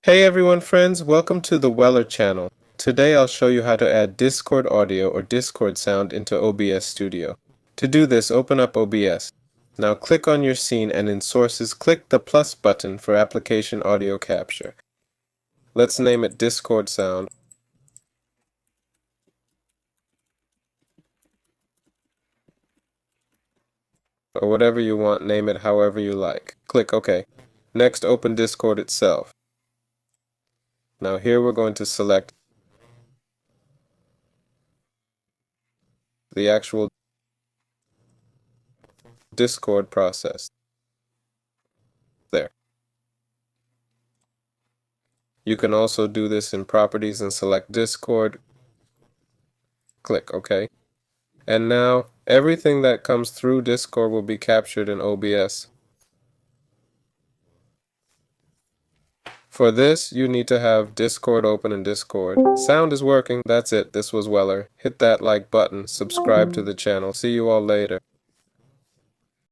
Hey everyone friends, welcome to the Weller channel. Today I'll show you how to add Discord audio or Discord sound into OBS Studio. To do this, open up OBS. Now click on your scene and in Sources click the plus button for Application Audio Capture. Let's name it Discord Sound. Or whatever you want, name it however you like. Click OK. Next open Discord itself. Now here we're going to select the actual Discord process. There. You can also do this in Properties and select Discord. Click OK. And now everything that comes through Discord will be captured in OBS. For this, you need to have Discord open in Discord. Sound is working. That's it. This was Weller. Hit that like button. Subscribe to the channel. See you all later.